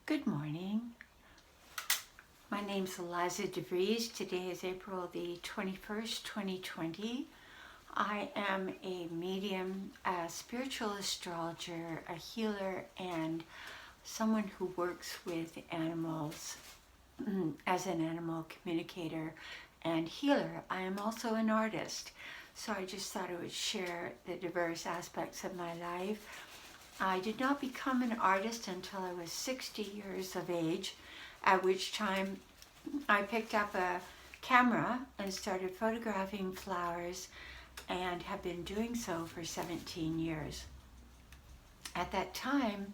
Good morning. My name's Eliza Vries. Today is April the 21st, 2020. I am a medium, a spiritual astrologer, a healer, and someone who works with animals as an animal communicator and healer. I am also an artist, so I just thought I would share the diverse aspects of my life. I did not become an artist until I was 60 years of age, at which time I picked up a camera and started photographing flowers and have been doing so for 17 years. At that time,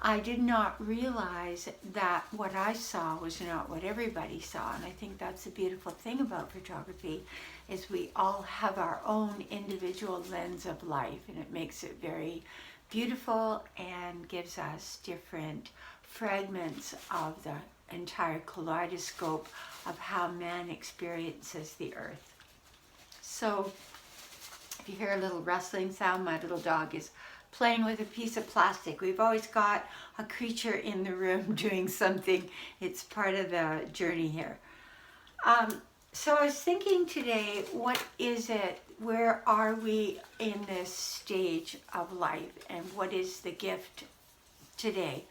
I did not realize that what I saw was not what everybody saw, and I think that's the beautiful thing about photography is we all have our own individual lens of life, and it makes it very beautiful and gives us different fragments of the entire kaleidoscope of how man experiences the earth. So if you hear a little rustling sound, my little dog is playing with a piece of plastic. We've always got a creature in the room doing something. It's part of the journey here. So I was thinking today, what is it? Where are we in this stage of life? And what is the gift today?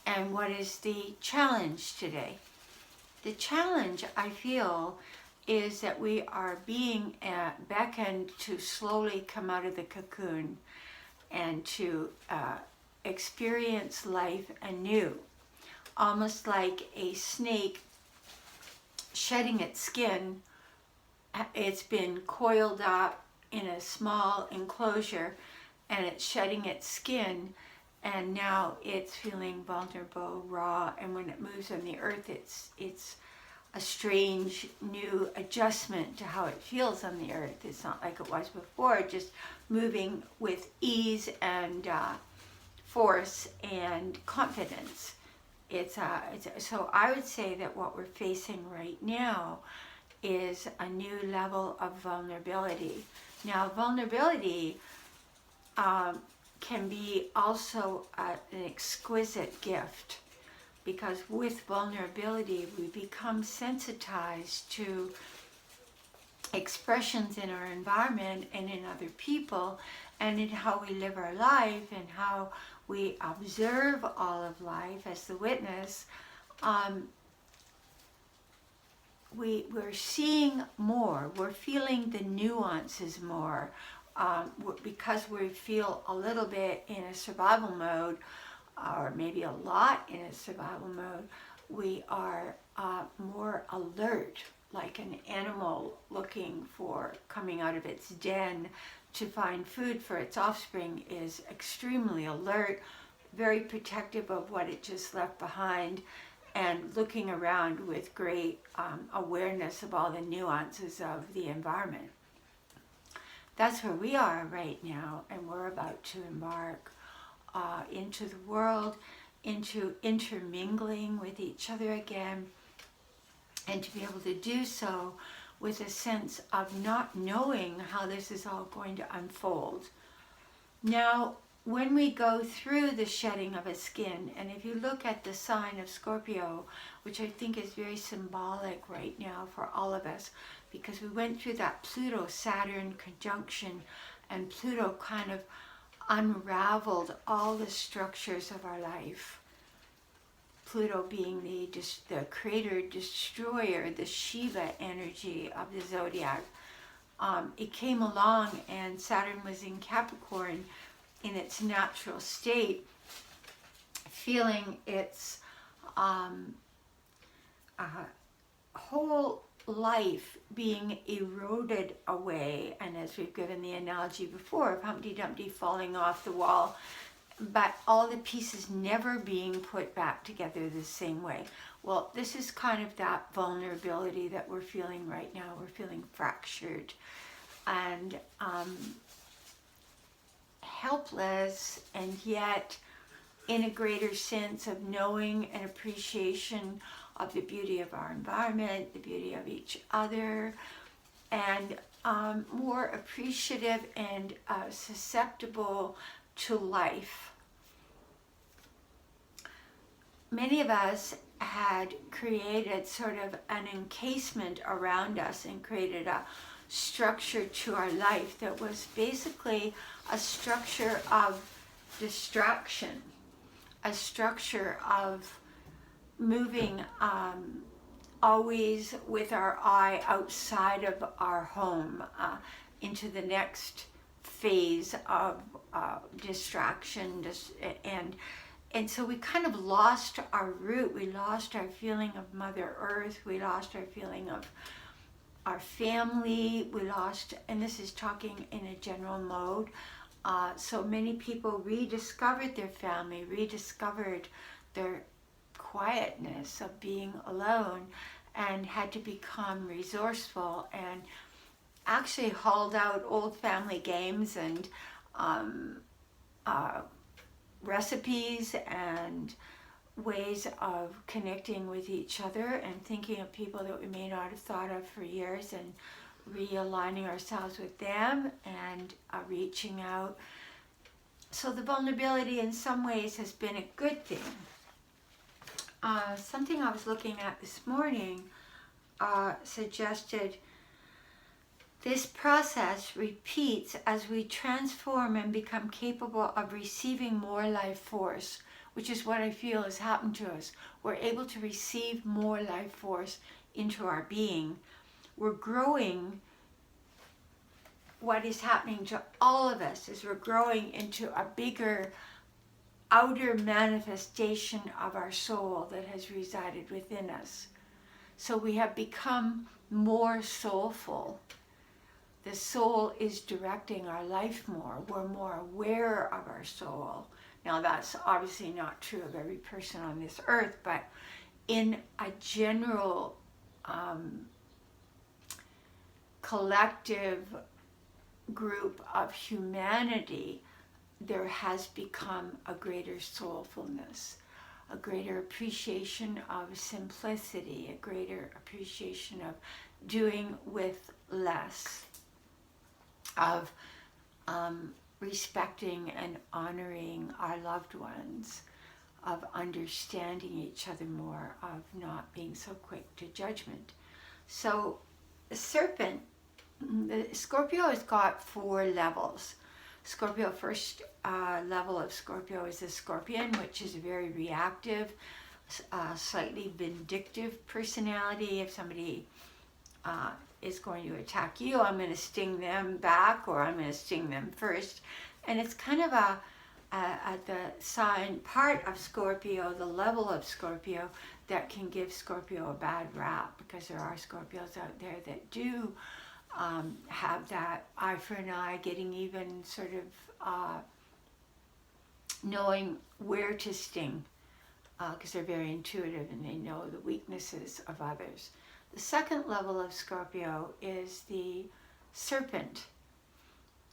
And what is the challenge today? The challenge, I feel, is that we are being beckoned to slowly come out of the cocoon and to experience life anew, almost like a snake shedding its skin. It's been coiled up in a small enclosure and it's shedding its skin, and now it's feeling vulnerable, raw, and when it moves on the earth, it's a strange new adjustment to how it feels on the earth. It's not like it was before, just moving with ease and force and confidence. So I would say that what we're facing right now is a new level of vulnerability. Now, vulnerability can be also an exquisite gift, because with vulnerability we become sensitized to expressions in our environment and in other people and in how we live our life and how we observe all of life as the witness. We're seeing more, we're feeling the nuances more, because we feel a little bit in a survival mode, or maybe a lot in a survival mode. We are more alert, like an animal looking for, coming out of its den to find food for its offspring, is extremely alert, very protective of what it just left behind, and looking around with great awareness of all the nuances of the environment. That's where we are right now, and we're about to embark into the world, into intermingling with each other again, and to be able to do so with a sense of not knowing how this is all going to unfold. Now, when we go through the shedding of a skin, and if you look at the sign of Scorpio, which I think is very symbolic right now for all of us, because we went through that Pluto-Saturn conjunction, and Pluto kind of unraveled all the structures of our life. Pluto being the creator, destroyer, the Shiva energy of the zodiac. It came along, and Saturn was in Capricorn in its natural state, feeling its whole life being eroded away, and as we've given the analogy before of Humpty Dumpty falling off the wall, but all the pieces never being put back together the same way. Well, this is kind of that vulnerability that we're feeling right now. We're feeling fractured and helpless, and yet in a greater sense of knowing and appreciation of the beauty of our environment, the beauty of each other, and more appreciative and susceptible to life. many of us had created sort of an encasement around us and created a structure to our life that was basically a structure of distraction, a structure of moving always with our eye outside of our home into the next phase of distraction, and so we kind of lost our root. We lost our feeling of Mother Earth. We lost our feeling of our family. We lost, and this is talking in a general mode. So many people rediscovered their family, rediscovered their quietness of being alone, and had to become resourceful, and actually hauled out old family games and recipes and ways of connecting with each other and thinking of people that we may not have thought of for years, and realigning ourselves with them and reaching out. So the vulnerability in some ways has been a good thing. Something I was looking at this morning suggested this process repeats as we transform and become capable of receiving more life force, which is what I feel has happened to us. We're able to receive more life force into our being. We're growing. What is happening to all of us is we're growing into a bigger outer manifestation of our soul that has resided within us. So we have become more soulful. The soul is directing our life more. We're more aware of our soul. Now, that's obviously not true of every person on this earth, but in a general collective group of humanity, there has become a greater soulfulness, a greater appreciation of simplicity, a greater appreciation of doing with less, of respecting and honoring our loved ones, of understanding each other more, of not being so quick to judgment. So the serpent, the Scorpio has got 4 levels. Scorpio, first level of Scorpio is the Scorpion, which is a very reactive, slightly vindictive personality. If somebody is going to attack you, I'm going to sting them back, or I'm going to sting them first. And it's kind of the sign part of Scorpio, the level of Scorpio that can give Scorpio a bad rap, because there are Scorpios out there that do have that eye for an eye, getting even, sort of knowing where to sting, because they're very intuitive and they know the weaknesses of others. The second level of Scorpio is the serpent.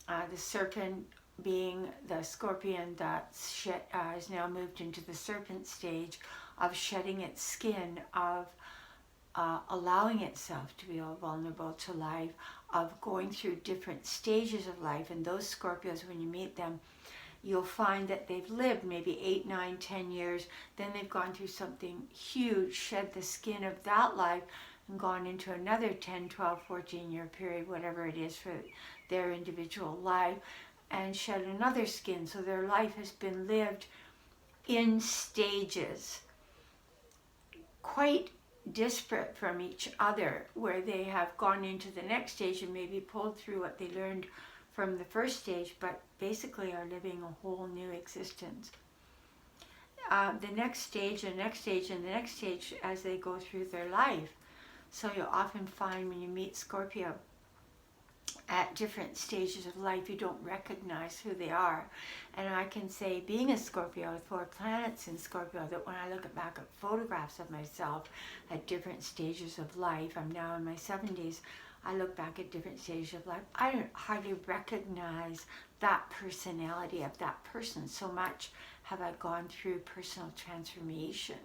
The serpent being the scorpion that is now moved into the serpent stage of shedding its skin, of allowing itself to be all vulnerable to life, of going through different stages of life. And those Scorpios, when you meet them, you'll find that they've lived maybe 8, 9, 10 years, then they've gone through something huge, shed the skin of that life, and gone into another 10, 12, 14 year period, whatever it is for their individual life, and shed another skin. So their life has been lived in stages, quite disparate from each other, where they have gone into the next stage and maybe pulled through what they learned from the first stage, but basically are living a whole new existence. The next stage, and the next stage, and the next stage as they go through their life. So you'll often find when you meet Scorpio at different stages of life, you don't recognize who they are. And I can say, being a Scorpio with 4 planets in Scorpio, that when I look back at photographs of myself at different stages of life, I'm now in my 70s, I look back at different stages of life, I don't hardly recognize that personality of that person. So much have I gone through personal transformation.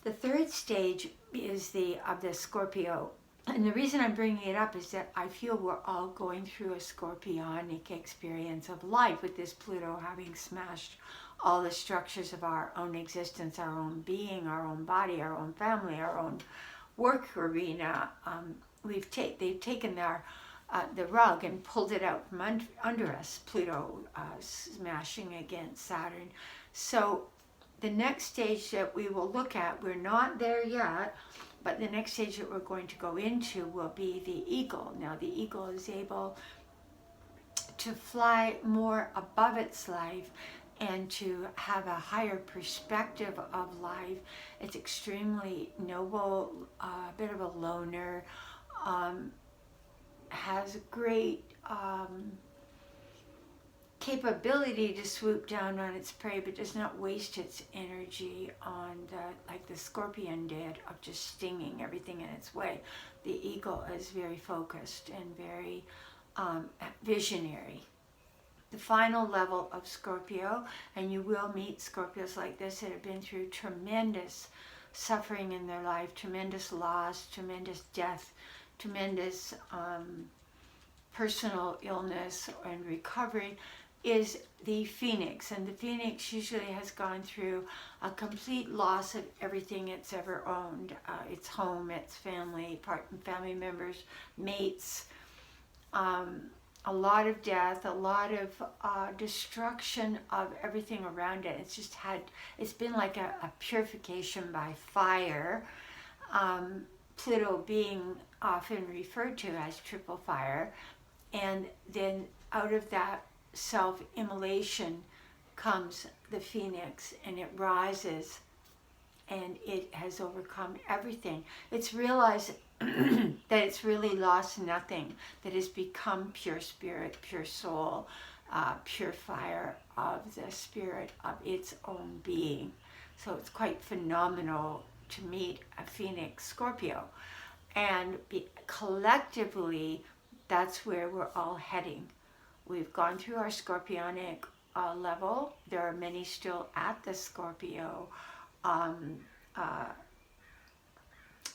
The third stage is of the Scorpio And the reason I'm bringing it up is that I feel we're all going through a scorpionic experience of life with this Pluto having smashed all the structures of our own existence, our own being, our own body, our own family, our own work arena. They've taken the rug and pulled it out from under us, Pluto smashing against Saturn. So the next stage that we will look at, we're not there yet, but the next stage that we're going to go into will be the eagle. Now the eagle is able to fly more above its life and to have a higher perspective of life. It's extremely noble, a bit of a loner, has a great capability to swoop down on its prey, but does not waste its energy on like the scorpion did, of just stinging everything in its way. The eagle is very focused and very visionary. The final level of Scorpio, and you will meet Scorpios like this that have been through tremendous suffering in their life, tremendous loss, tremendous death, tremendous personal illness and recovery, is the Phoenix. And the Phoenix usually has gone through a complete loss of everything it's ever owned, its home, its family, family members, mates, a lot of death, a lot of destruction of everything around it. It's been like a purification by fire. Pluto being often referred to as triple fire. And then out of that self-immolation comes the Phoenix, and it rises, and it has overcome everything. It's realized that it's really lost nothing, that it's become pure spirit, pure soul, pure fire of the spirit of its own being. So it's quite phenomenal to meet a Phoenix Scorpio. And collectively, that's where we're all heading. We've gone through our scorpionic level. There are many still at the Scorpio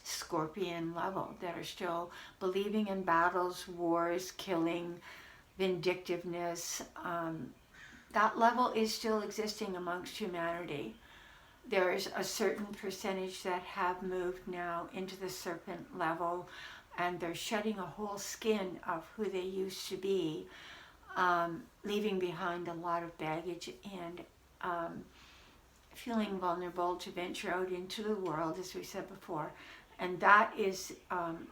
scorpion level that are still believing in battles, wars, killing, vindictiveness. That level is still existing amongst humanity. There's a certain percentage that have moved now into the serpent level, and they're shedding a whole skin of who they used to be, leaving behind a lot of baggage and feeling vulnerable to venture out into the world, as we said before. And that is,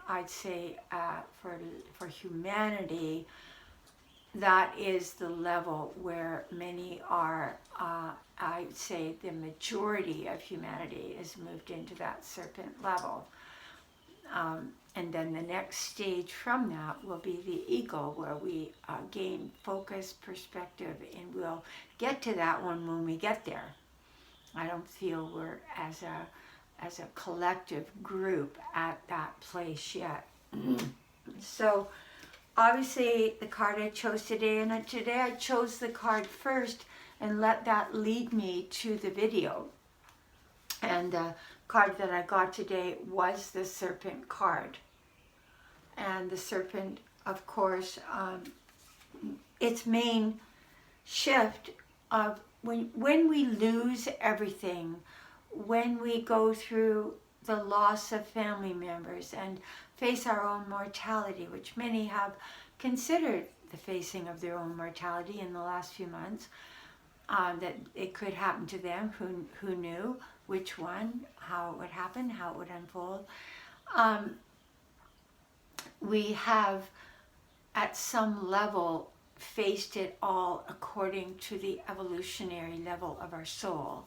I'd say, for humanity, that is the level where many are, I'd say the majority of humanity has moved into that serpent level. And then the next stage from that will be the eagle, where we gain focus, perspective, and we'll get to that one when we get there. I don't feel we're as a collective group at that place yet. So obviously the card I chose today, and today I chose the card first and let that lead me to the video. And the card that I got today was the serpent card. And the serpent, of course, its main shift of when we lose everything, when we go through the loss of family members and face our own mortality, which many have considered the facing of their own mortality in the last few months, that it could happen to them. Who knew which one, how it would happen, how it would unfold. We have at some level faced it all according to the evolutionary level of our soul.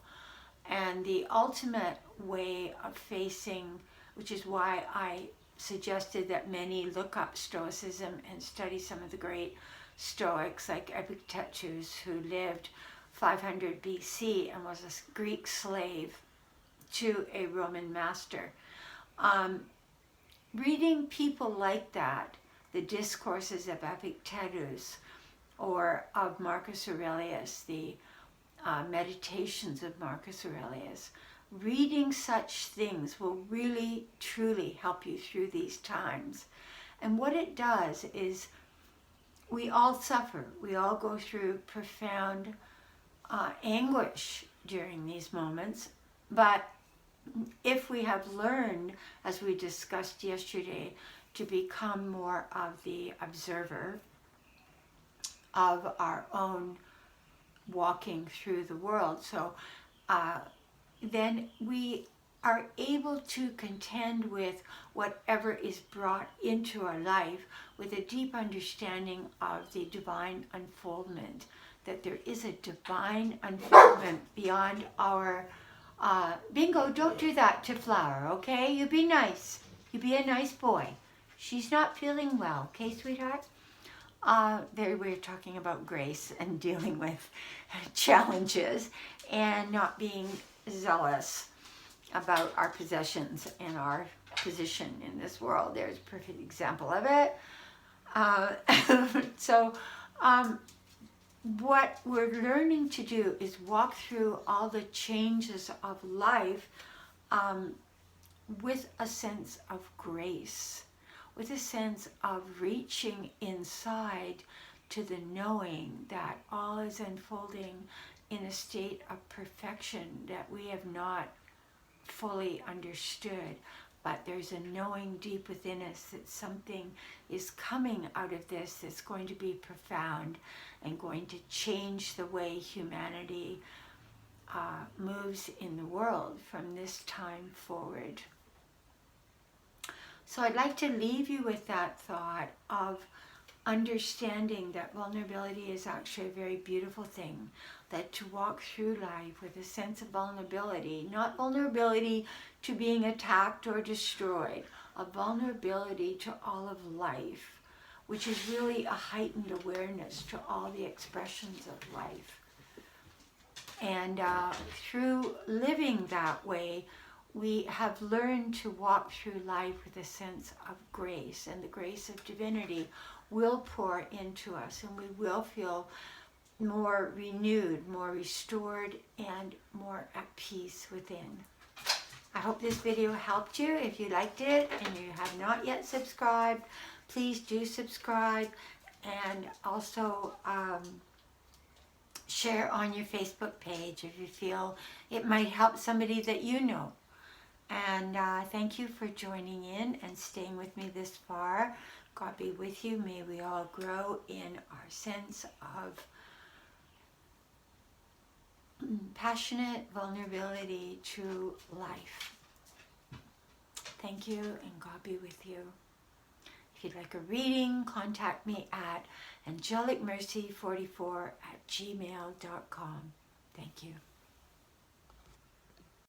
And the ultimate way of facing, which is why I suggested that many look up Stoicism and study some of the great Stoics like Epictetus, who lived 500 BC and was a Greek slave to a Roman master. Reading people like that, the discourses of Epictetus or of Marcus Aurelius, the meditations of Marcus Aurelius, reading such things will really, truly help you through these times. And what it does is we all suffer. We all go through profound anguish during these moments. But if we have learned, as we discussed yesterday, to become more of the observer of our own walking through the world, so then we are able to contend with whatever is brought into our life with a deep understanding of the divine unfoldment, that there is a divine unfoldment beyond our Bingo, don't do that to Flower, okay? You be nice. You be a nice boy. She's not feeling well, okay, sweetheart? There we're talking about grace and dealing with challenges and not being zealous about our possessions and our position in this world. There's a perfect example of it. What we're learning to do is walk through all the changes of life with a sense of grace, with a sense of reaching inside to the knowing that all is unfolding in a state of perfection that we have not fully understood. But there's a knowing deep within us that something is coming out of this that's going to be profound and going to change the way humanity moves in the world from this time forward. So I'd like to leave you with that thought of understanding that vulnerability is actually a very beautiful thing, that to walk through life with a sense of vulnerability, not vulnerability to being attacked or destroyed, a vulnerability to all of life, which is really a heightened awareness to all the expressions of life. And through living that way, we have learned to walk through life with a sense of grace, and the grace of divinity will pour into us, and we will feel more renewed, more restored, and more at peace within. I hope this video helped you. If you liked it and you have not yet subscribed, please do subscribe, and also share on your Facebook page if you feel it might help somebody that you know. And thank you for joining in and staying with me this far. God be with you. May we all grow in our sense of passionate vulnerability to life. Thank you, and God be with you. If you'd like a reading, contact me at angelicmercy44@gmail.com. Thank you.